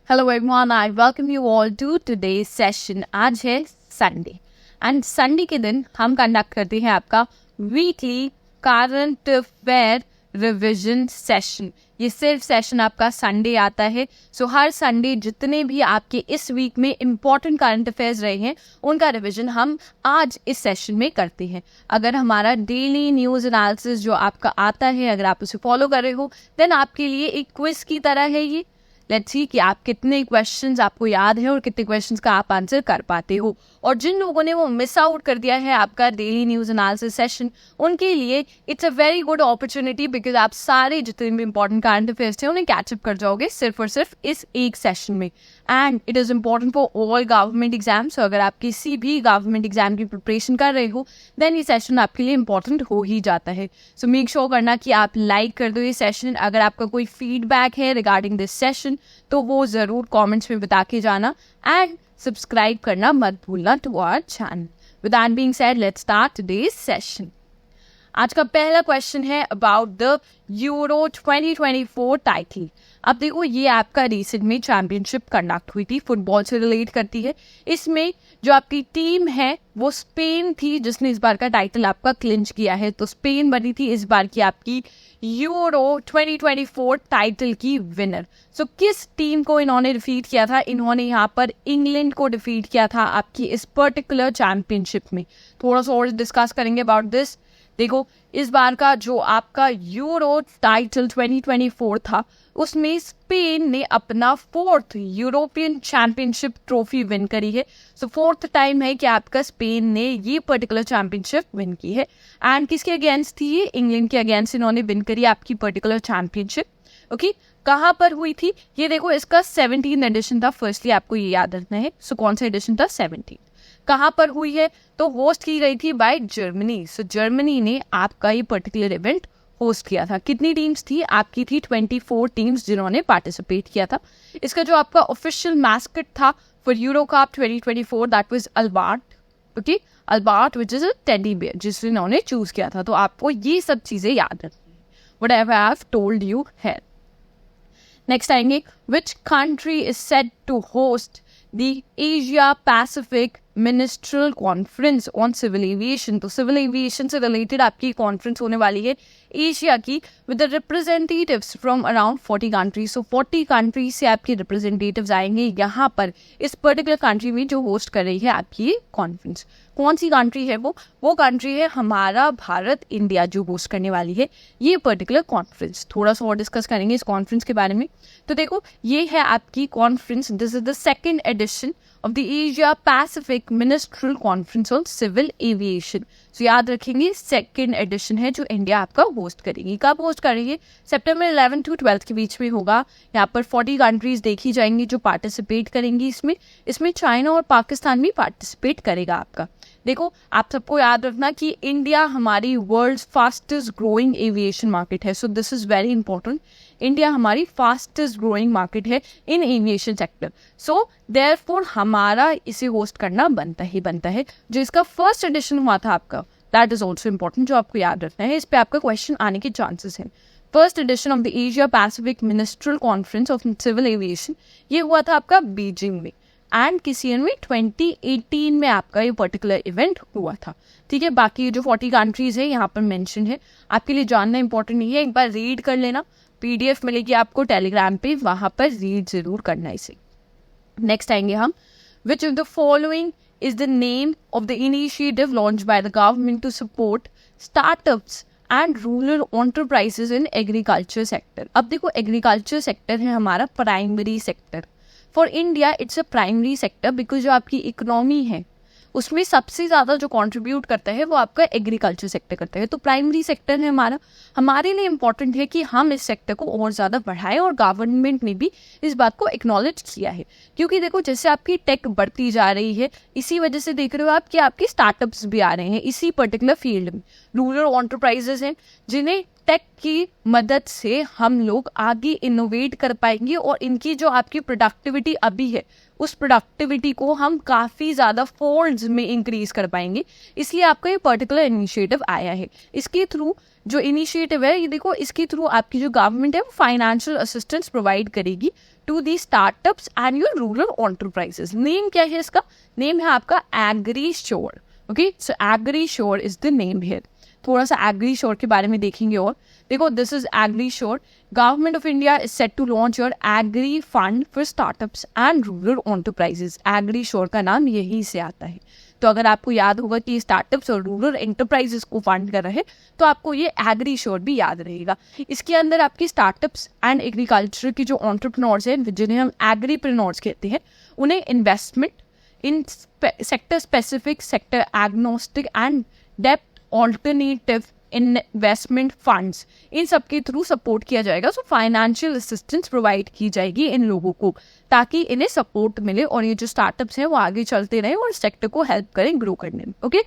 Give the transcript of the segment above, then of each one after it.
Hello everyone, I welcome you all to today's session. आज है Sunday and Sunday के दिन हम कंडक्ट करते हैं आपका weekly current affair revision session. ये सिर्फ सेशन आपका संडे आता है. सो हर संडे जितने भी आपके इस वीक में इम्पॉर्टेंट करंट अफेयर्स रहे हैं उनका रिवीजन हम आज इस सेशन में करते हैं. अगर हमारा डेली न्यूज़ एनालिसिस जो आपका आता है अगर आप उसे फॉलो कर रहे हो देन आपके लिए एक क्विज की तरह है ये. लेट्स सी कि आप कितने क्वेश्चंस आपको याद है और कितने क्वेश्चंस का आप आंसर कर पाते हो. और जिन लोगों ने वो मिस आउट कर दिया है आपका डेली न्यूज़ एनालिसिस सेशन उनके लिए it's a very good opportunity because आप सारे जितने भी इंपॉर्टेंट करंट अफेयर्स थे उन्हें कैचअप कर जाओगे सिर्फ और सिर्फ इस एक सेशन में. And it is important for all government exams. तो अगर आप किसी भी गवर्नमेंट एग्जाम की प्रिपरेशन कर रहे हो देन ये सेशन आपके लिए इंपॉर्टेंट हो ही जाता है. सो मेक श्योर करना कि आप लाइक कर दो ये सेशन. अगर आपका कोई फीडबैक है रिगार्डिंग दिस सेशन तो वो ज़रूर कमेंट्स में बता के जाना एंड सब्सक्राइब करना मत भूलना to our channel. With that being said let's start today's session. आज का पहला क्वेश्चन है अबाउट द यूरो 2024 टाइटल. अब देखो ये आपका रिसेंट में चैंपियनशिप कंडक्ट हुई थी, फुटबॉल से रिलेट करती है. इसमें जो आपकी टीम है वो स्पेन थी जिसने इस बार का टाइटल आपका क्लिंच किया है. तो स्पेन बनी थी इस बार की आपकी यूरो 2024 टाइटल की विनर. सो किस टीम को इन्होंने डिफीट किया था? इन्होंने यहाँ पर इंग्लैंड को डिफीट किया था आपकी इस पर्टिकुलर चैंपियनशिप में. थोड़ा सा और डिस्कस करेंगे अबाउट दिस. देखो इस बार का जो आपका यूरो टाइटल 2024 था उसमें स्पेन ने अपना 4th European championship trophy win करी है. सो 4th टाइम है कि आपका स्पेन ने ये पर्टिकुलर चैंपियनशिप विन की है. एंड किसके अगेंस्ट थी ये? इंग्लैंड के अगेंस्ट इन्होंने विन करी आपकी पर्टिकुलर चैंपियनशिप. ओके कहाँ पर हुई थी ये? देखो इसका 17th एडिशन था. फर्स्टली आपको ये याद रखना है. सो कौन सा एडिशन था? 17. कहाँ पर हुई है? तो होस्ट की गई थी बाय जर्मनी. सो जर्मनी ने आपका ये पर्टिकुलर इवेंट होस्ट किया था. कितनी टीम्स थी? आपकी थी 24 टीम्स जिन्होंने पार्टिसिपेट किया था. इसका जो आपका ऑफिशियल मैस्कट था for Euro cup 2024 that was Albart. Okay Albart which is a teddy bear जिसे इन्होंने चूज किया था. तो आपको ये सब चीजें याद रखनी है whatever I have told you here. Next आएंगे which country is set to host the Asia Pacific ministerial conference on civil aviation. तो सिविल एविएशन से रिलेटेड आपकी कॉन्फ्रेंस होने वाली है एशिया की with the representatives from around 40 countries. So 40 countries से आपके रिप्रेजेंटेटिव्स आएंगे यहाँ पर इस पर्टिकुलर कंट्री में जो होस्ट कर रही है आपकी कॉन्फ्रेंस. कौन सी कंट्री है वो कंट्री है हमारा भारत, इंडिया जो होस्ट करने वाली है ये पर्टिकुलर कॉन्फ्रेंस. थोड़ा सा और डिस्कस करेंगे इस कॉन्फ्रेंस के बारे में. तो देखो ये है आपकी conference. This is the 2nd edition of the Asia Pacific Ministerial Conference on Civil Aviation. So याद रखेंगे 2nd एडिशन है जो इंडिया आपका होस्ट करेगी. कब होस्ट करेंगे? सितंबर 11 to 12 के बीच में होगा. यहाँ पर 40 कंट्रीज देखी जाएंगी जो पार्टिसिपेट करेंगी. इसमें चाइना और पाकिस्तान भी पार्टिसिपेट करेगा आपका. देखो आप सबको याद रखना कि इंडिया हमारी world fastest growing aviation market है. So this is very important. India हमारी फास्टेस्ट ग्रोइंग मार्केट है in aviation sector. So therefore हमारा इसे होस्ट करना बनता है. जो इसका 1st एडिशन हुआ था आपका दैट इज ऑल्सो इम्पोर्टेंट जो आपको याद रखना है. इस पे आपका क्वेश्चन आने के चांसेस हैं. 1st edition of the Asia Pacific ministerial conference of civil aviation ये हुआ था आपका बीजिंग में. एंड किसी ईयर में 2018 में आपका ये पर्टिकुलर इवेंट हुआ था. ठीक है बाकी जो 40 कंट्रीज है यहाँ पर मेंशन है. आपके लिए जानना इंपॉर्टेंट नहीं है. एक बार रीड कर लेना. PDF मिलेगी आपको टेलीग्राम पे, वहां पर रीड जरूर करना इसे. नेक्स्ट आएंगे हम which of the following is the name of the initiative launch by the government to support startups and rural enterprises in agriculture sector. अब देखो एग्रीकल्चर सेक्टर है हमारा primary sector. For India it's a primary sector because जो आपकी economy है उसमें सबसे ज़्यादा जो कंट्रीब्यूट करता है वो आपका एग्रीकल्चर सेक्टर करता है. तो प्राइमरी सेक्टर है हमारे लिए इम्पॉर्टेंट है कि हम इस सेक्टर को और ज़्यादा बढ़ाएं. और गवर्नमेंट ने भी इस बात को एक्नॉलेज किया है क्योंकि देखो जैसे आपकी टेक बढ़ती जा रही है इसी वजह से देख रहे हो आप कि आपके स्टार्टअप्स भी आ रहे हैं इसी पर्टिकुलर फील्ड में. रूरल एंटरप्राइजेस हैं जिन्हें टेक की मदद से हम लोग आगे इनोवेट कर पाएंगे और इनकी जो आपकी प्रोडक्टिविटी अभी है उस प्रोडक्टिविटी को हम काफ़ी ज़्यादा फोल्ड्स में इंक्रीज कर पाएंगे. इसलिए आपका ये पर्टिकुलर इनिशिएटिव आया है. इसके थ्रू जो इनिशिएटिव है ये देखो इसके थ्रू आपकी जो गवर्नमेंट है वो फाइनेंशियल असिस्टेंस प्रोवाइड करेगी to the startups and your rural enterprises. Name क्या है इसका? नेम है आपका AgriSure. Okay, so AgriSure is the name here. थोड़ा सा एग्रीश्योर के बारे में देखेंगे और देखो, this is AgriSure. Government of India is set to launch your agri fund for startups and rural enterprises. AgriSure का नाम यही से आता है। तो अगर आपको याद होगा कि स्टार्टअप्स और रूरल एंटरप्राइजेस को फंड कर रहे हैं तो आपको ये एग्रीश्योर भी याद रहेगा। इसके अंदर आपकी स्टार्टअप्स एंड एग्रीकल्चर की जो एंटरप्रेन्योर्स हैं, जिन्हें हम एग्रीप्रेन्योर्स कहते हैं, उन्हें investment in sector specific, sector agnostic and depth alternative investment funds, इन सब के थ्रू सपोर्ट किया जाएगा। सो फाइनेंशियल असिस्टेंस प्रोवाइड की जाएगी इन लोगों को, ताकि इन्हें सपोर्ट मिले और ये जो स्टार्टअप्स हैं वो आगे चलते रहे और सेक्टर को हेल्प करें ग्रो करने में। ओके,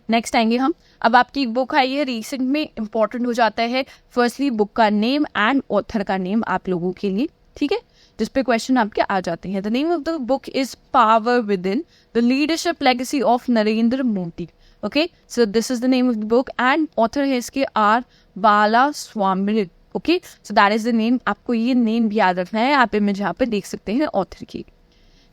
नेक्स्ट आएंगे हम। अब आपकी बुक आई है, रिसेंट में इंपॉर्टेंट हो जाता है फर्स्टली बुक का नेम एंड ऑथर का नेम आप लोगों के लिए, ठीक है, जिस पे क्वेश्चन आपके आ जाते हैं। The name of the book is power with in the leadership legacy of Narendra Modi. Okay, so this is the name of the book and author है इसके R Bala Swami. Okay, so that is the name। आपको ये name भी याद रखना है। आप image यहाँ पे देख सकते हैं ऑथर की।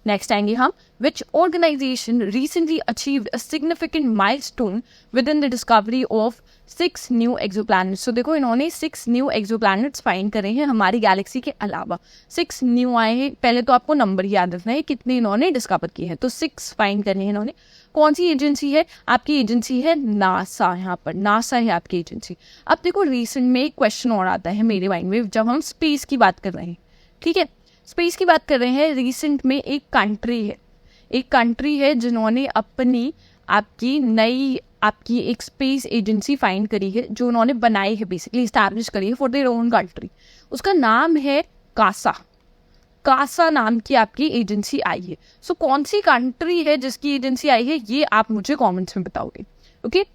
नेक्स्ट आएंगे हम। Which organisation recently achieved a significant milestone within the discovery of 6 new exoplanets. तो देखो, इन्होंने 6 न्यू एक्सोप्लैनेट्स फाइंड करे हैं हमारी गैलेक्सी के अलावा। 6 न्यू आए हैं। पहले तो आपको नंबर याद रखना है कितने इन्होंने डिस्कवर किए हैं। तो 6 फाइंड करे हैं इन्होंने। कौन सी एजेंसी है? आपकी एजेंसी है नासा। यहाँ पर नासा है आपकी एजेंसी। अब देखो, रिसेंट में एक क्वेश्चन और आता है मेरे माइंड में जब हम स्पेस की बात कर रहे हैं, ठीक है, स्पेस की बात कर रहे हैं। रिसेंट में एक कंट्री है जिन्होंने अपनी आपकी नई आपकी एक स्पेस एजेंसी फाइंड करी है, जो उन्होंने बनाई है, बेसिकली इस्टेब्लिश करी है फॉर देयर ओन कंट्री। उसका नाम है कासा नाम की आपकी एजेंसी आई है। सो कौन सी कंट्री है जिसकी एजेंसी आई है, ये आप मुझे कमेंट्स में बताओगे। ओके,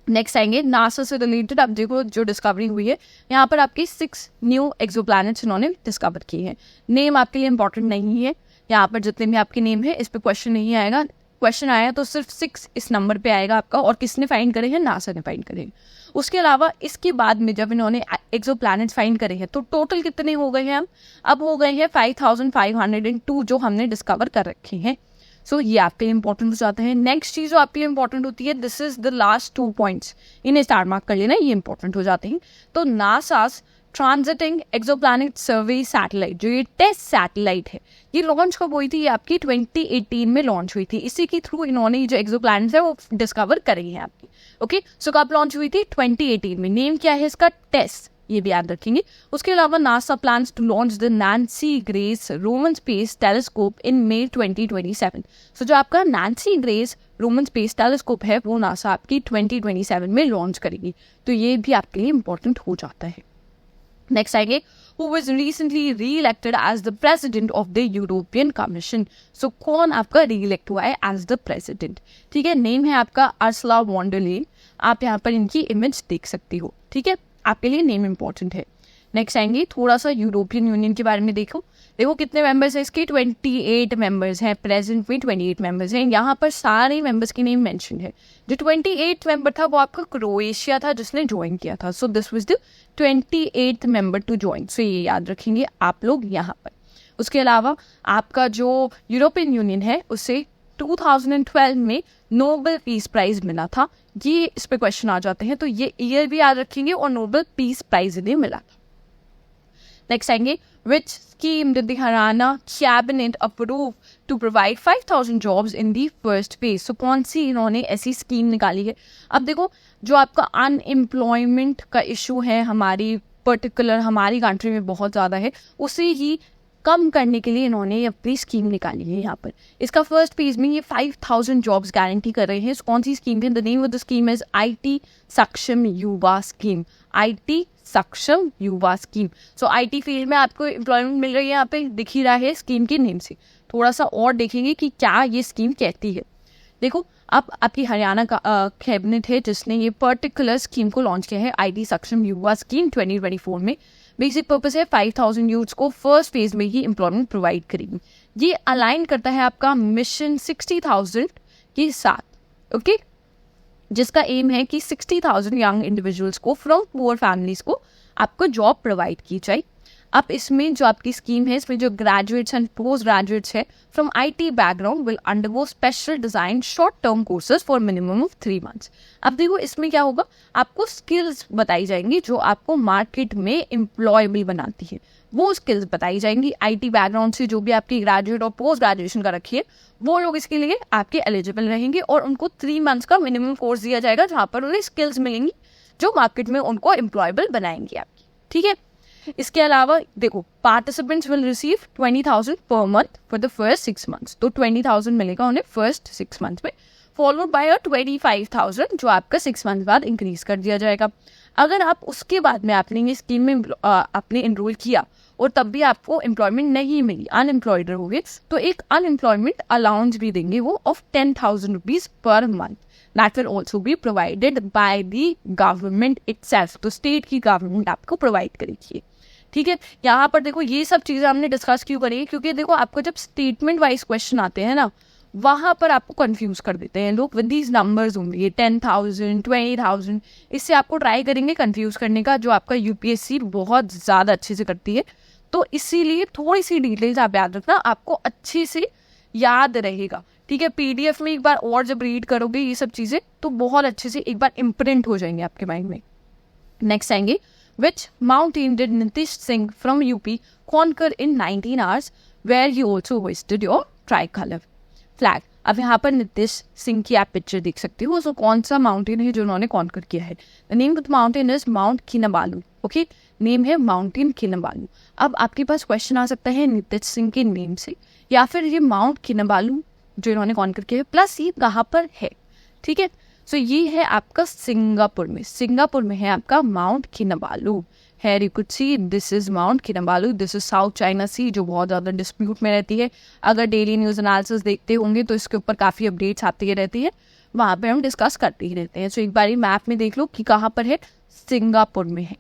नेक्स्ट आएंगे नासा से रिलेटेड। अब देखो, जो डिस्कवरी हुई है यहाँ पर आपकी 6 न्यू एक्सोप्लैनेट्स इन्होंने डिस्कवर किए हैं। नेम आपके लिए इंपॉर्टेंट नहीं है। यहाँ पर जितने भी आपके नेम है इस पर क्वेश्चन नहीं आएगा। क्वेश्चन आया तो सिर्फ 6 इस नंबर पे आएगा आपका, और किसने फाइंड करे हैं? नासा ने फाइंड करे हैं। उसके अलावा इसके बाद में जब इन्होंने एक्सोप्लैनेट्स फाइंड करे हैं तो टोटल कितने हो गए हैं? हम अब हो गए हैं 5502 जो हमने डिस्कवर कर रखे हैं। सो ये आपके लिए इंपॉर्टेंट हो जाते हैं। नेक्स्ट चीज जो आपके लिए इंपॉर्टेंट होती है, this is the last 2 points, इन्हें स्टार मार्क कर लेना, ये इंपॉर्टेंट हो जाते हैं। तो नासास ट्रांजिटिंग एक्सोप्लैनेट सर्वे सैटेलाइट, जो ये टेस्ट सैटेलाइट है, ये लॉन्च कब हुई थी? ये आपकी 2018 में लॉन्च हुई थी। इसी के थ्रू इन्होंने जो एक्सोप्लैनेट्स है वो डिस्कवर करी है आपकी। ओके, सो कब लॉन्च हुई थी? 2018 में। नेम क्या है इसका? टेस्ट, ये भी याद रखेंगे। उसके अलावा NASA plans to launch the Nancy Grace Roman space telescope in May 2027। So जो आपका Nancy Grace Roman space telescope है वो नासा आपकी 2027 में लॉन्च करेगी। तो ये भी आपके लिए इंपॉर्टेंट हो जाता है। नेक्स्ट आएंगे, who was recently re-elected as the president of the European Commission। So कौन आपका re-elect हुआ है as the president? ठीक है, नेम है आपका अर्सुला वॉन डर लेyen। आप यहाँ पर इनकी इमेज देख सकती हो, ठीक है, आपके लिए नेम इंपॉर्टेंट है। नेक्स्ट आएंगे, थोड़ा सा यूरोपियन यूनियन के बारे में देखो कितने मेंबर्स हैं इसके? 28 मेंबर्स हैं। प्रेजेंट में 28 मेंबर्स हैं। यहाँ पर सारे मेंबर्स के नेम मेंशन है। जो 28 मेंबर था वो आपका क्रोएशिया था जिसने ज्वाइन किया था। So this was the 28th member to join. सो ये याद रखेंगे आप लोग यहाँ पर। उसके अलावा आपका जो यूरोपियन यूनियन है उसे 2012 में नोबेल पीस प्राइज मिला था। ये इस पे क्वेश्चन आ जाते हैं, तो ये ईयर भी याद रखेंगे और नोबेल पीस प्राइज इन्हें मिला था। नेक्स्ट आएंगे, which scheme did the Haryana cabinet approve to provide 5000 jobs in the first phase. So कौन सी इन्होंने ऐसी स्कीम निकाली है? अब देखो, जो आपका अनएम्प्लॉयमेंट का इशू है हमारी कंट्री में बहुत ज़्यादा है, उसे ही कम करने के लिए इन्होंने अपनी स्कीम निकाली है। यहाँ पर इसका फर्स्ट पेज में ये 5000 जॉब्स गारंटी कर रहे हैं। कौन सी स्कीम है? The name of the scheme is IT सक्षम युवा स्कीम। IT सक्षम युवा स्कीम। सो IT फील्ड में आपको एम्प्लॉयमेंट मिल रही है, यहाँ पे दिख ही रहा है स्कीम के नेम से। थोड़ा सा और देखेंगे कि क्या ये स्कीम कहती है। देखो, अब आपकी हरियाणा का कैबिनेट है जिसने ये पर्टिकुलर स्कीम को लॉन्च किया है, IT सक्षम युवा स्कीम 2024 में। बेसिक पर्पस है 5000 यूथ्स को फर्स्ट फेज में ही एम्प्लॉयमेंट प्रोवाइड करेगी। ये अलाइन करता है आपका मिशन 60,000 के साथ। ओके, जिसका एम है कि 60,000 यंग इंडिविजुअल्स को फ्रॉम पुअर फैमिलीज को आपको जॉब प्रोवाइड की जाए। अब इसमें जो आपकी स्कीम है, इसमें जो ग्रेजुएट्स एंड पोस्ट ग्रेजुएट्स है from IT background will undergo special design short term courses for minimum of 3 months। अब देखो इसमें क्या होगा, आपको स्किल्स बताई जाएंगी जो आपको मार्केट में एम्प्लॉयबल बनाती है, वो स्किल्स बताई जाएंगी। IT बैकग्राउंड से जो भी आपकी ग्रेजुएट और पोस्ट ग्रेजुएशन का रखी है, वो लोग इसके लिए आपके एलिजिबल रहेंगे और उनको 3 months का मिनिमम कोर्स दिया जाएगा जहाँ पर उन्हें स्किल्स मिलेंगी जो मार्केट में उनको एम्प्लॉयबल बनाएंगी आपकी। ठीक है, इसके अलावा देखो participants will receive 20,000 per month for the first 6 months। तो 20,000 मिलेगा उन्हें फर्स्ट 6 months में, फॉलोड बाय 25,000 जो आपका 6 months बाद इंक्रीज कर दिया जाएगा। अगर आप उसके बाद में आपने ये स्कीम में आपने इनरोल किया और तब भी आपको एम्प्लॉयमेंट नहीं मिली, अनएम्प्लॉयड रहोगे, तो एक अनएम्प्लॉयमेंट अलाउंस भी देंगे वो of 10,000 rupees per month. That will also be provided by the government itself. तो स्टेट की गवर्नमेंट आपको प्रोवाइड करेगी। ठीक है, यहाँ पर देखो ये सब चीजें हमने डिस्कस क्यों करी, क्योंकि देखो आपको जब स्टेटमेंट वाइज क्वेश्चन आते हैं ना, वहां पर आपको कंफ्यूज कर देते हैं लोग विद दीज नंबर्स होंगे 10,000 20,000, इससे आपको ट्राई करेंगे कंफ्यूज करने का, जो आपका यूपीएससी बहुत ज्यादा अच्छे से करती है। तो इसीलिए थोड़ी सी डिटेल्स आप याद रखना, आपको अच्छे से याद रहेगा। ठीक है, PDF में एक बार और जब रीड करोगे ये सब चीजें तो बहुत अच्छे से एक बार इम्प्रिंट हो जाएंगे आपके माइंड में। नेक्स्ट आएंगे, which mountain did Nitish Singh from UP conquer in 19 hours, where he also hoisted your tricolor flag। अब यहाँ पर नीतीश सिंह की आप पिक्चर देख सकते हो, सो कौन सा माउंटेन है जो उन्होंने कॉन्कर किया है। The name of the mountain is mount Kinabalu. Okay, name है माउंटेन किनाबालू। अब आपके पास क्वेश्चन आ सकता है नीतीश सिंह के नेम से, या फिर ये माउंट किनाबालू जो इन्होंने कॉन्कर किया है प्लस ये कहाँ पर है। ठीक है, सो ये है आपका सिंगापुर में है आपका mount किनाबालू। Here you could see this is Mount Kinabalu, this is South China Sea जो बहुत ज़्यादा डिस्प्यूट में रहती है। अगर डेली न्यूज़ एनालिसिस देखते होंगे तो इसके ऊपर काफ़ी अपडेट्स आती रहती है, वहाँ पे हम डिस्कस करते ही रहते हैं। सो एक बार मैप में देख लो कि कहाँ पर है, सिंगापुर में है।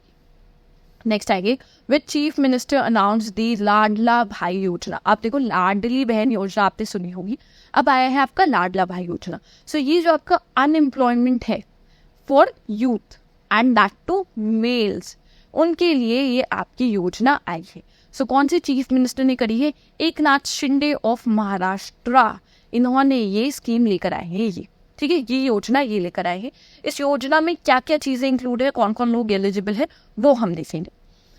नेक्स्ट आएगी, विच चीफ मिनिस्टर अनाउंस दी लाडला भाई योजना। आप देखो लाडली बहन योजना आपने सुनी होगी, अब आया है आपका लाडला भाई योजना। सो ये जो आपका अनएम्प्लॉयमेंट है for youth and that too males, उनके लिए ये आपकी योजना आई है। सो कौन से चीफ मिनिस्टर ने करी है, एकनाथ शिंदे ऑफ महाराष्ट्र, इन्होंने ये स्कीम लेकर आए हैं ये। ठीक है, ये योजना ये लेकर आए हैं। इस योजना में क्या क्या चीजें इंक्लूड है, कौन कौन लोग एलिजिबल है, वो हम देखेंगे।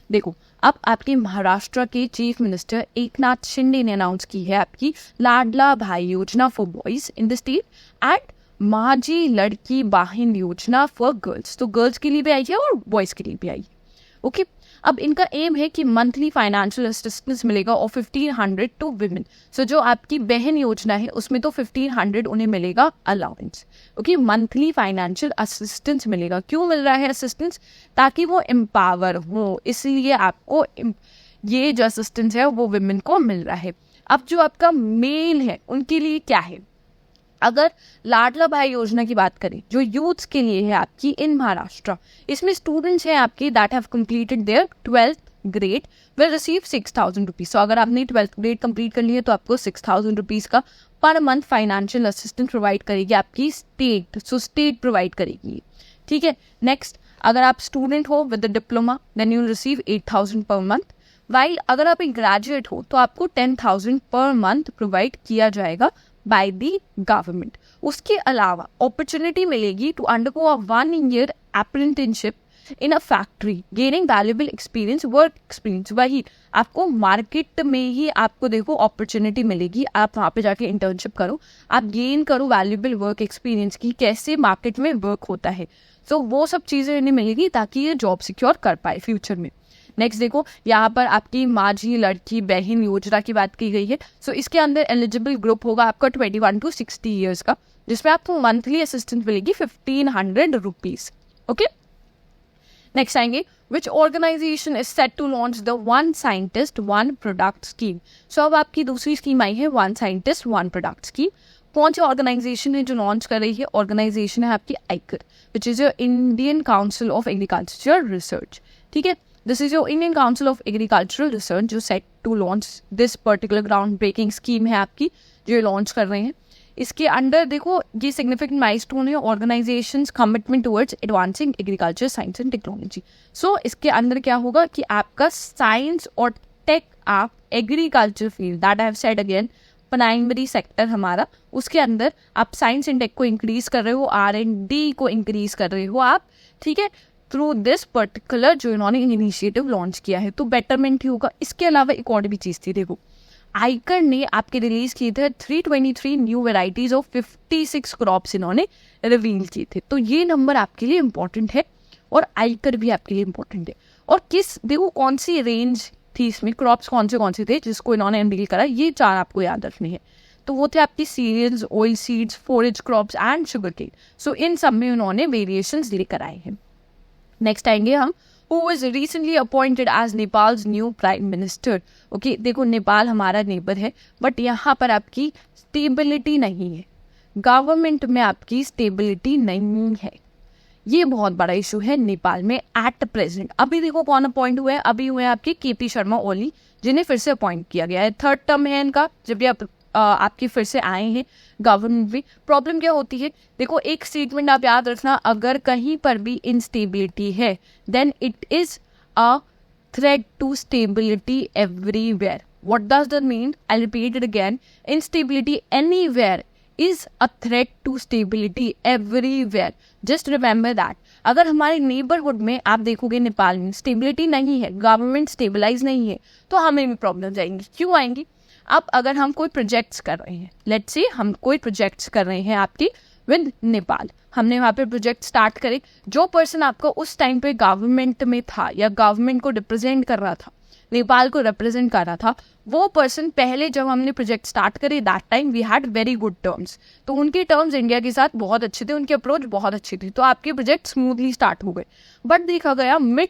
देखो अब आपके महाराष्ट्र के चीफ मिनिस्टर एकनाथ शिंदे ने अनाउंस की है आपकी लाडला भाई योजना for boys in the state and माझी लड़की बहन योजना फॉर गर्ल्स। तो गर्ल्स के लिए भी आई है और बॉयज के लिए भी आई है। ओके, अब इनका एम है कि मंथली फाइनेंशियल असिस्टेंस मिलेगा और 1,500 टू विमेन। सो जो आपकी बहन योजना है उसमें तो 1,500 उन्हें मिलेगा allowance. Okay, monthly financial assistance मिलेगा। क्यों मिल रहा है असिस्टेंस, ताकि वो एम्पावर हो, इसलिए आपको ये जो असिस्टेंस है वो विमेन को मिल रहा है। अब जो आपका मेल है उनके लिए क्या है, अगर लाडला भाई योजना की बात करें जो यूथ्स के लिए है आपकी इन महाराष्ट्र, इसमें स्टूडेंट्स हैं आपके that have completed their 12th grade will receive 6,000 rupees. So अगर आपने 12th ग्रेड कंप्लीट कर लिया तो आपको 6,000 रुपीज का per month financial assistance provide करेगी आपकी स्टेट। सो स्टेट प्रोवाइड करेगी। ठीक है, नेक्स्ट अगर आप स्टूडेंट हो with the diploma then you receive 8,000 per month, while अगर आप एक ग्रेजुएट हो तो आपको 10,000 पर मंथ प्रोवाइड किया जाएगा by the government। उसके अलावा अपॉर्चुनिटी मिलेगी to undergo a 1 year apprenticeship in a factory gaining valuable experience, work experience. वही आपको मार्केट में ही आपको देखो अपॉर्चुनिटी मिलेगी, आप वहाँ पे जाके इंटर्नशिप करो, आप गेन करो वैल्यूएबल वर्क एक्सपीरियंस की कैसे मार्केट में वर्क होता है। सो वो सब चीज़ें इन्हें मिलेगी ताकि ये जॉब सिक्योर कर पाए फ्यूचर में। नेक्स्ट देखो यहाँ पर आपकी माझी लड़की बहन योजना की बात की गई है। सो इसके अंदर एलिजिबल ग्रुप होगा आपका 21 to 60 ईयर्स का, जिसमें आपको मंथली असिस्टेंस मिलेगी 1,500 रुपीज। ओके, नेक्स्ट आएंगे, which organisation is set to launch the 1 scientist 1 product scheme. So अब आपकी दूसरी स्कीम आई है 1 साइंटिस्ट 1 प्रोडक्ट स्कीम। कौन सी ऑर्गेनाइजेशन है जो लॉन्च कर रही है, ऑर्गेनाइजेशन है आपकी ICAR, which is your Indian Council of Agriculture Research. ठीक है, this is your Indian Council of Agricultural Research जो set to launch this particular ground breaking scheme है आपकी जो लॉन्च कर रहे हैं। इसके अंडर देखो ये सिग्निफिकेंट माइलस्टोन है, organisation's commitment towards advancing agriculture science and technology. So इसके अंदर क्या होगा कि आपका साइंस और टेक, आप agriculture field, that I have said again, primary sector हमारा, उसके अंदर आप साइंस एंड टेक को इंक्रीज कर रहे हो, R&D को इंक्रीज कर रहे हो आप, ठीक है, थ्रू दिस पर्टिकुलर जो इन्होंने इनिशिएटिव लॉन्च किया है, तो बेटरमेंट ही होगा। इसके अलावा एक और भी चीज़ थी, देखो आइकर ने आपके रिलीज किए थे 323 न्यू वेराइटीज ऑफ 56 क्रॉप्स इन्होंने रिवील किए थे। तो ये नंबर आपके लिए इंपॉर्टेंट है और आइकर भी आपके लिए इंपॉर्टेंट है। और किस, देखो कौन सी रेंज थी इसमें, क्रॉप्स कौन से थे जिसको इन्होंने अनवील करा, ये 4 आपको याद रखने हैं। तो वो थे आपकी cereals, oil seeds, forage crops and sugar cane. So इन सब में उन्होंने वेरिएशंस लेकर आए हैं। नेक्स्ट आएंगे हम, who was recently appointed as Nepal's new prime minister। Okay, देखो नेपाल हमारा नेबर है, बट यहाँ पर आपकी स्टेबिलिटी नहीं है, गवर्नमेंट में आपकी स्टेबिलिटी नहीं है। ये बहुत बड़ा इशू है नेपाल में एट प्रेजेंट। अभी देखो कौन अपॉइंट हुए हैं, अभी हुए हैं आपके KP शर्मा ओली, जिन्हें फिर से अपॉइंट किया गया है, 3rd टर्म है इनका, जब भी आपके फिर से आए हैं गवर्नमेंट भी। प्रॉब्लम क्या होती है, देखो एक स्टेटमेंट आप याद रखना, अगर कहीं पर भी इंस्टेबिलिटी है then it is a threat to stability everywhere. What does that mean? I repeat it again, instability anywhere is a threat to stability everywhere. Just remember that. अगर हमारे नेबरहुड में आप देखोगे नेपाल में स्टेबिलिटी नहीं है, गवर्नमेंट स्टेबलाइज नहीं है, तो हमें भी प्रॉब्लम आएंगी। क्यों आएंगी? अब अगर हम कोई प्रोजेक्ट्स कर रहे हैं, लेट्स से हम कोई प्रोजेक्ट्स कर रहे हैं आपकी विद नेपाल, हमने वहाँ पे प्रोजेक्ट स्टार्ट करे, जो पर्सन आपको उस टाइम पे गवर्नमेंट में था या गवर्नमेंट को रिप्रेजेंट कर रहा था, नेपाल को रिप्रेजेंट कर रहा था, वो पर्सन पहले जब हमने प्रोजेक्ट स्टार्ट करे that time we had very good terms. तो उनके टर्म्स इंडिया के साथ बहुत अच्छे थे, उनकी अप्रोच बहुत अच्छी थी, तो आपके प्रोजेक्ट स्मूथली स्टार्ट हो गए। बट देखा गया मिड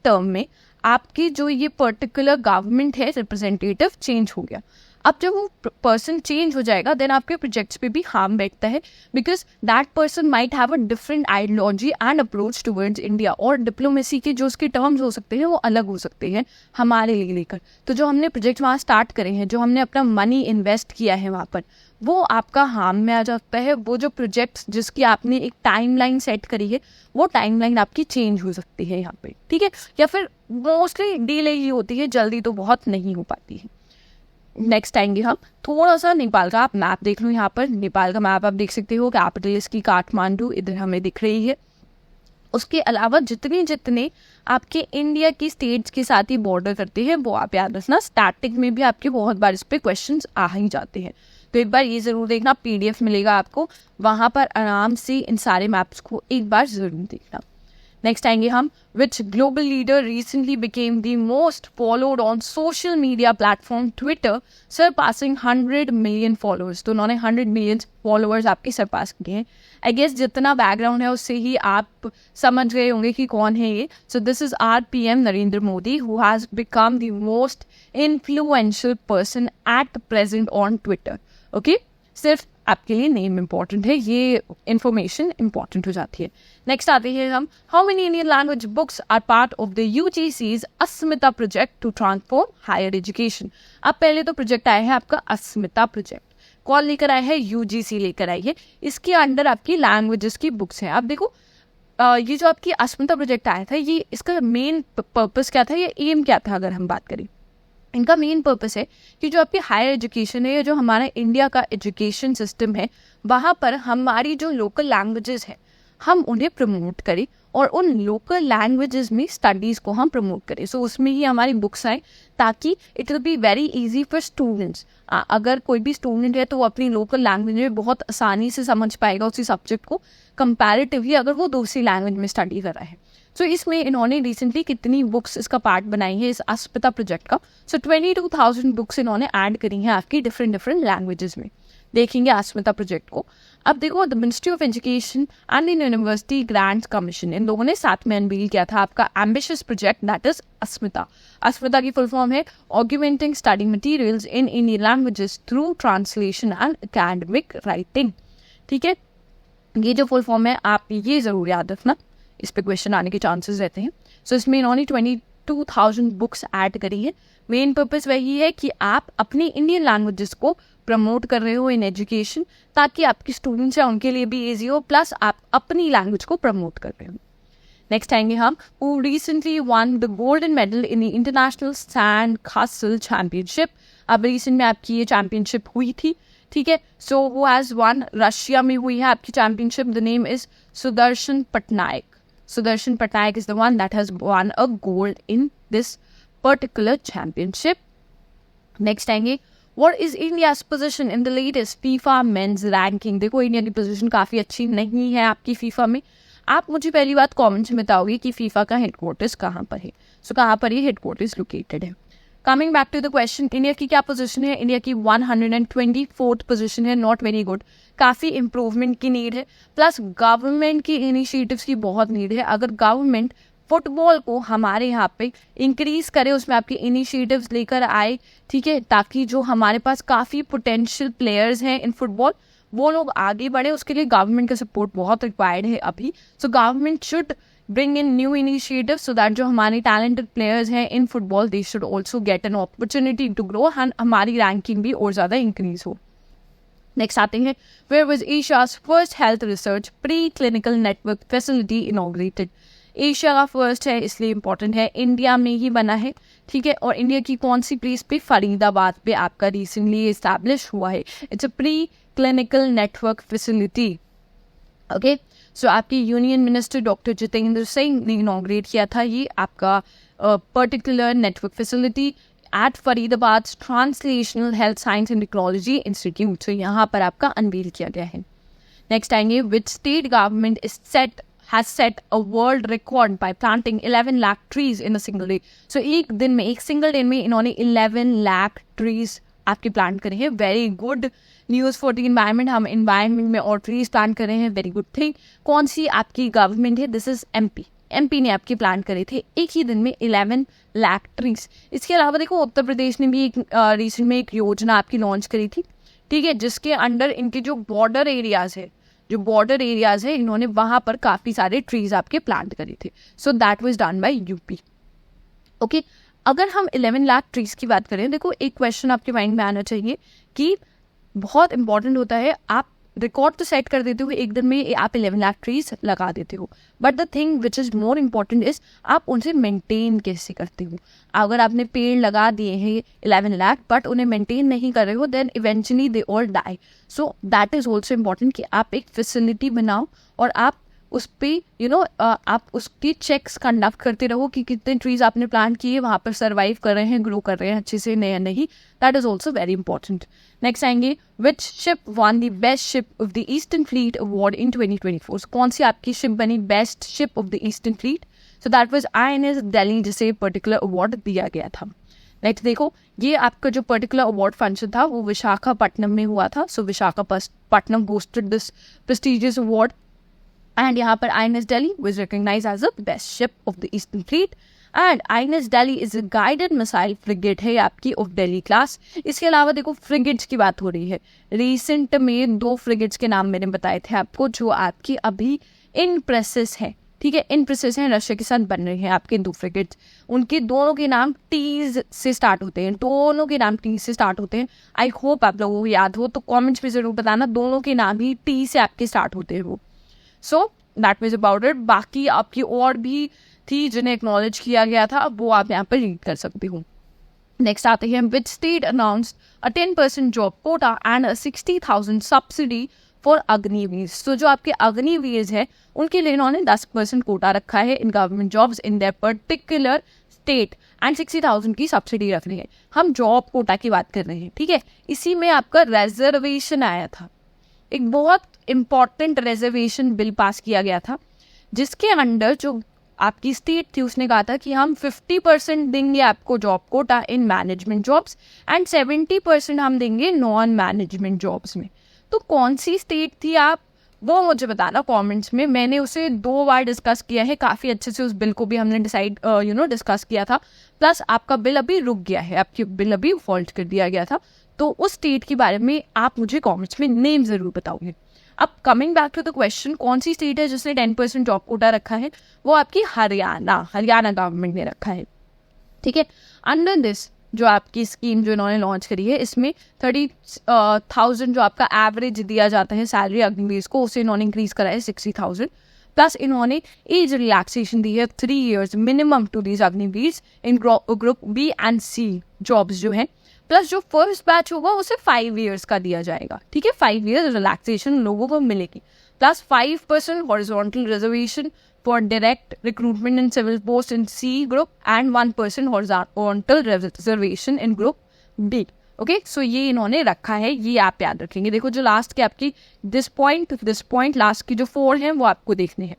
टर्म में आपकी जो ये पर्टिकुलर गवर्नमेंट है, रिप्रेजेंटेटिव चेंज हो गया। अब जब वो पर्सन चेंज हो जाएगा देन आपके प्रोजेक्ट्स पे भी हार्म बैठता है, because that person might have a different ideology and approach towards India, और डिप्लोमेसी के जो उसके टर्म्स हो सकते हैं वो अलग हो सकते हैं हमारे लिए लेकर। तो जो हमने प्रोजेक्ट वहाँ स्टार्ट करे हैं, जो हमने अपना मनी इन्वेस्ट किया है वहाँ पर, वो आपका हार्म में आ जाता है। वो जो प्रोजेक्ट्स जिसकी आपने एक टाइमलाइन सेट करी है, वो टाइमलाइन आपकी चेंज हो सकती है यहाँ पे, ठीक है, या फिर मोस्टली डिले ही होती है, जल्दी तो बहुत नहीं हो पाती है। नेक्स्ट आएंगे हम, थोड़ा सा नेपाल का आप मैप देख लो। यहाँ पर नेपाल का मैप आप देख सकते हो, कैपिटल इसकी काठमांडू इधर हमें दिख रही है। उसके अलावा जितने आपके इंडिया की स्टेट्स के साथ ही बॉर्डर करते हैं वो आप याद रखना। स्टैटिक में भी आपके बहुत बार इस पर क्वेश्चंस आ ही जाते हैं, तो एक बार ये ज़रूर देखना, PDF मिलेगा आपको, वहाँ पर आराम से इन सारे मैप्स को एक बार ज़रूर देखना। नेक्स्ट आएंगे हम, which global leader recently became the most followed on social media platform Twitter, surpassing 100 million followers. तो उन्होंने 100 मिलियन फॉलोअर्स आपके सरपास किए हैं। आई गेस जितना बैकग्राउंड है उससे ही आप समझ गए होंगे कि कौन है ये। So this is our PM Narendra Modi, who has become the most influential person at present on Twitter. Okay, सिर्फ आपके लिए नेम इंपॉर्टेंट है, ये इन्फॉर्मेशन इंपॉर्टेंट हो जाती है। नेक्स्ट आते हैं हम, how many Indian language books are part of the UGC's Asmita project to transform higher education. अब पहले तो प्रोजेक्ट आया है आपका अस्मिता प्रोजेक्ट, कौन लेकर आया है? UGC लेकर आई है। इसके अंडर आपकी लैंग्वेजेस की बुक्स हैं। आप देखो ये जो आपकी अस्मिता प्रोजेक्ट आया था, ये इसका मेन पर्पस क्या था, ये एम क्या था? अगर हम बात करें, इनका मेन पर्पस है कि जो आपकी हायर एजुकेशन है, जो हमारा इंडिया का एजुकेशन सिस्टम है, वहाँ पर हमारी जो लोकल लैंग्वेजेस हैं हम उन्हें प्रमोट करें और उन लोकल लैंग्वेजेस में स्टडीज़ को हम प्रमोट करें। सो उसमें ही हमारी बुक्स आए, ताकि it will be very easy for students. अगर कोई भी स्टूडेंट है तो वो अपनी लोकल लैंग्वेज में बहुत आसानी से समझ पाएगा उसी सब्जेक्ट को, कंपैरेटिवली अगर वो दूसरी लैंग्वेज में स्टडी कर रहा है। सो इसमें इन्होंने रिसेंटली कितनी बुक्स इसका पार्ट बनाई है इस अस्मिता प्रोजेक्ट का। सो 22,000 बुक्स इन्होंने ऐड करी हैं आपकी डिफरेंट लैंग्वेजेस में। देखेंगे अस्मिता प्रोजेक्ट को। अब देखो, the Ministry of Education and the University Grants Commission, इन लोगों ने साथ में अनवील किया था आपका ambitious project, that is Asmita. Asmita की फुल फॉर्म है augmenting study materials in Indian languages through translation and academic writing. ठीक है, ये जो फुल फॉर्म है आप ये जरूर याद रखना, इस पे क्वेश्चन आने के चांसेस रहते हैं। सो इसमें इन्होंने 2000 बुक्स ऐड करी है। मेन पर्पस वही है कि आप अपनी इंडियन लैंग्वेजेस को प्रमोट कर रहे हो इन एजुकेशन, ताकि आपके स्टूडेंट्स हैं उनके लिए भी ईजी हो, प्लस आप अपनी लैंग्वेज को प्रमोट कर रहे हो। नेक्स्ट आएंगे हम, who recently won the golden medal in the international sand castle championship. अब रिसेंट में आपकी ये चैंपियनशिप हुई थी, ठीक है। So who has won, Russia में हुई है आपकी championship. The name is Sudarshan Pattnaik. Sudarshan Pattnaik is the one that has won a gold in this particular championship. Next आएंगे, what is India's position in the latest FIFA men's ranking. देखो India की position काफी अच्छी नहीं है आपकी फीफा में। आप मुझे पहली बात कमेंट्स में बताओगे कि फीफा का हेडक्वार्टर्स कहाँ पर है। सो कहाँ पर ये हेडक्वार्टर्स लोकेटेड है। Coming back to the question, India की क्या पोजीशन है। इंडिया की 124th पोजीशन है, नॉट वेरी गुड। काफ़ी इंप्रूवमेंट की नीड है, प्लस गवर्नमेंट की इनिशिएटिव्स की बहुत नीड है। अगर गवर्नमेंट फुटबॉल को हमारे यहाँ पे इंक्रीज करे, उसमें आपके इनिशिएटिव्स लेकर आए, ठीक है, ताकि जो हमारे पास काफ़ी पोटेंशियल प्लेयर्स हैं इन फुटबॉल वो लोग आगे बढ़े, उसके लिए गवर्नमेंट का सपोर्ट बहुत रिक्वायर्ड है अभी। So government should bring in new initiatives so that जो हमारे talented players हैं in football they should also get an opportunity to grow and हमारी ranking भी और ज़्यादा increase हो। Next आते हैं, where was Asia's first health research pre-clinical network facility inaugurated। Asia का फर्स्ट है इसलिए इम्पोर्टेंट है, इंडिया में ही बना है, ठीक है। और इंडिया की कौन सी प्लेस पे, फरीदाबाद पे आपका रिसेंटली इस्टेब्लिश हुआ है। It's a pre clinical network facility, okay. So आपकी union minister doctor Jitendra Singh ने इनॉग्रेट किया था ये आपका particular network facility at Faridabad translational health science and technology institute. So यहाँ पर आपका अनवील किया गया है। नेक्स्ट आएंगे, which state government has set a world record by planting 11 lakh trees in a single day। So एक सिंगल डे में इन्होंने 11 लाख ट्रीज आपके प्लांट करे हैं। Very good news for the environment. हम इन्वायरमेंट में और ट्रीज प्लांट कर रहे हैं, वेरी गुड थिंग। कौन सी आपकी गवर्नमेंट है, दिस इज एमपी ने आपके प्लांट करे थे एक ही दिन में 11 लाख ट्रीज। इसके अलावा देखो उत्तर प्रदेश ने भी एक रिसेंट में एक योजना आपकी लॉन्च करी थी, ठीक है, जिसके अंडर इनके जो बॉर्डर एरियाज है इन्होंने वहां पर काफी सारे ट्रीज आपके प्लांट करे थे। सो that was done by UP, okay. अगर हम 11 लाख ट्रीज की बात करें, देखो एक क्वेश्चन आपके माइंड में आना चाहिए कि बहुत इंपॉर्टेंट होता है, आप रिकॉर्ड तो सेट कर देते हो एक दिन में, आप 11 लाख ट्रीज लगा देते हो, but the thing which is more important is आप उनसे मेंटेन कैसे करते हो। अगर आपने पेड़ लगा दिए हैं 11 लाख बट उन्हें मेंटेन नहीं कर रहे हो, then eventually they all die. So that is also important कि आप एक फैसिलिटी बनाओ और आप उस पर आप उसकी चेक्स कंडक्ट करते रहो कि कितने ट्रीज आपने प्लांट किए, वहाँ पर सर्वाइव कर रहे हैं, ग्रो कर रहे हैं अच्छे से नया नहीं। That is also very important. Next आएंगे, which ship won the best ship of the eastern fleet award in 2024। कौन सी आपकी शिप बनी best ship of the eastern fleet. So that was INS Delhi, जिसे पर्टिकुलर अवार्ड दिया गया था। Next देखो, ये आपका जो पर्टिकुलर अवार्ड फंक्शन था वो विशाखापट्टनम में हुआ था। So Visakhapatnam hosted this prestigious award and यहाँ पर INS Delhi was recognized as the best ship of the Eastern Fleet and INS Delhi is a guided missile frigate है आपकी of Delhi class। इसके अलावा देखो फ्रिगेट्स की बात हो रही है, रिसेंट में 2 फ्रिगेट्स के नाम मैंने बताए थे आपको जो आपकी अभी इन प्रोसेस है, ठीक है, इन प्रोसेस हैं, रशिया के साथ बन रहे हैं आपके 2 फ्रिगेट्स। उनके दोनों के नाम टीज से स्टार्ट होते हैं, दोनों के नाम टी से स्टार्ट होते हैं। आई होप आप लोगों को याद हो, तो कमेंट्स में जरूर बताना, दोनों के नाम ही टी से आपके स्टार्ट होते हैं वो। सो दैट वाज अबाउट इट। बाकी आपकी और भी थी जिन्हें एक्नॉलेज किया गया था, वो आप यहाँ पर रीड कर सकते हो। नेक्स्ट आते हैं, which state announced a 10% job quota and 60,000 subsidy for Agniveer. तो जो आपके अग्निवीर है उनके लिए इन्होंने 10% कोटा रखा है in government jobs in their particular state and 60,000 की सब्सिडी रख रही है। हम जॉब कोटा की बात कर रहे हैं, ठीक है। इसी में आपका रिजर्वेशन आया था, एक बहुत इंपॉर्टेंट रिजर्वेशन बिल पास किया गया था जिसके अंडर जो आपकी स्टेट थी उसने कहा था कि हम 50% देंगे आपको job quota in management jobs and 70% हम देंगे नॉन मैनेजमेंट जॉब्स में। तो कौन सी स्टेट थी आप वो मुझे बताना कमेंट्स में। मैंने उसे 2 बार डिस्कस किया है, काफ़ी अच्छे से उस बिल को भी हमने डिस्कस किया था। प्लस आपका बिल अभी रुक गया है, आपकी बिल अभी फॉल्ट कर दिया गया था। तो उस स्टेट के बारे में आप मुझे कमेंट्स में नेम ज़रूर बताओगे। अब coming back to the question, कौन सी स्टेट है जिसने 10% जॉब कोटा रखा है, वो आपकी हरियाणा गवर्नमेंट ने रखा है। ठीक है। अंडर दिस जो आपकी स्कीम जो इन्होंने लॉन्च करी है, इसमें 30,000 जो आपका एवरेज दिया जाता है सैलरी अग्निवीर को, उसे इन्होंने इंक्रीज करा है 60,000। प्लस इन्होंने एज रिलैक्सेशन दी है 3 years minimum to these Agniveer in group B and C jobs जो है। प्लस जो फर्स्ट बैच होगा उसे 5 years का दिया जाएगा, ठीक है। 5 years रिलैक्सेशन लोगों को मिलेगी। Plus 5% horizontal reservation for direct recruitment in civil post in C group and 1% horizontal reservation in group B. Okay, so ये इन्होंने रखा है, ये आप याद रखेंगे। देखो जो लास्ट के आपकी दिस पॉइंट लास्ट की जो 4 हैं वो आपको देखने हैं।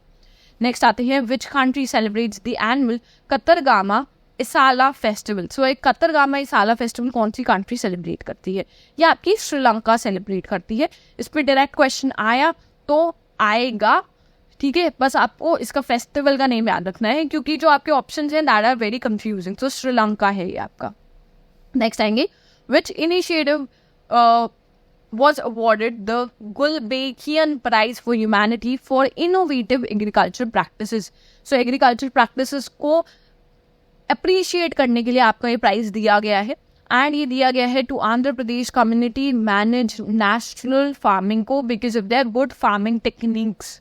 नेक्स्ट आते हैं which country celebrates the annual Kataragama Esala festival. So एक कतरगामा इसाला फेस्टिवल कौन सी कंट्री सेलिब्रेट करती है? ये आपकी श्रीलंका सेलिब्रेट करती है। इस पर डायरेक्ट क्वेश्चन आया तो आएगा, ठीक है। बस आपको इसका फेस्टिवल का नेम याद रखना है, क्योंकि जो आपके ऑप्शंस हैं दैट आर वेरी कंफ्यूजिंग। तो श्रीलंका है ये आपका। नेक्स्ट आएंगे which initiative was awarded the Gulbenkian Prize for Humanity for Innovative Agriculture Practices. So agriculture practices को अप्रिशिएट करने के लिए आपका ये प्राइज दिया गया है, एंड ये दिया गया है to Andhra Pradesh community manage natural farming को because of their good farming techniques.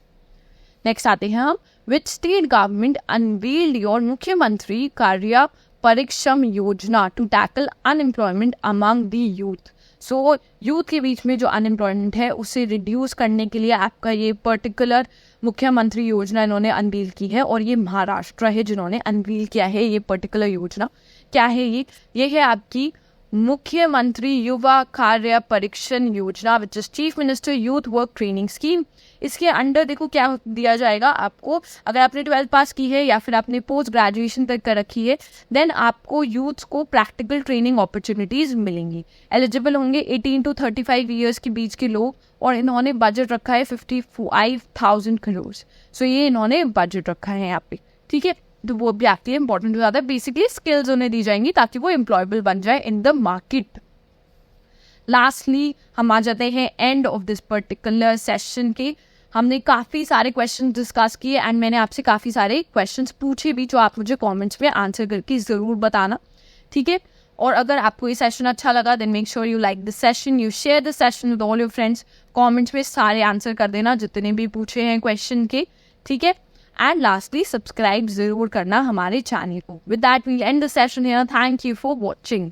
Next आते हैं हम which state government unveiled your Mukhyamantri Karya Parishram Yojana to tackle unemployment among the youth. So youth के बीच में जो अनएम्प्लॉयमेंट है उसे रिड्यूस करने के लिए आपका ये पर्टिकुलर मुख्यमंत्री योजना इन्होंने अनवील की है, और ये महाराष्ट्र है जिन्होंने अनवील किया है ये पर्टिकुलर योजना। क्या है ये है आपकी मुख्यमंत्री युवा कार्य परिक्षण योजना which is chief minister youth work training scheme. इसके अंडर देखो क्या दिया जाएगा आपको, अगर आपने 12th पास की है या फिर आपने पोस्ट ग्रेजुएशन तक कर रखी है, देन आपको यूथ को प्रैक्टिकल ट्रेनिंग अपॉर्चुनिटीज मिलेंगी। एलिजिबल होंगे 18 to 35 ईयर्स के बीच के लोग, और इन्होंने बजट रखा है 55,000 करोड़। सो ये इन्होंने बजट रखा है यहाँ पे, ठीक है। तो वो भी आपके लिए इंपॉर्टेंट हो जाता है। बेसिकली स्किल्स उन्हें दी जाएंगी ताकि वो एम्प्लॉयबल बन जाए इन द मार्केट। लास्टली हम आ जाते हैं end of this particular session के। हमने काफ़ी सारे क्वेश्चन डिस्कस किए एंड मैंने आपसे काफ़ी सारे क्वेश्चंस पूछे भी, जो आप मुझे कमेंट्स में आंसर करके ज़रूर बताना, ठीक है। और अगर आपको ये सेशन अच्छा लगा then make sure you like this session, you share this session with all your friends. Comments में सारे आंसर कर देना जितने भी पूछे हैं क्वेश्चन के, ठीक है। एंड लास्टली सब्सक्राइब ज़रूर करना हमारे चैनल को। With that we end the session here. Thank you for watching.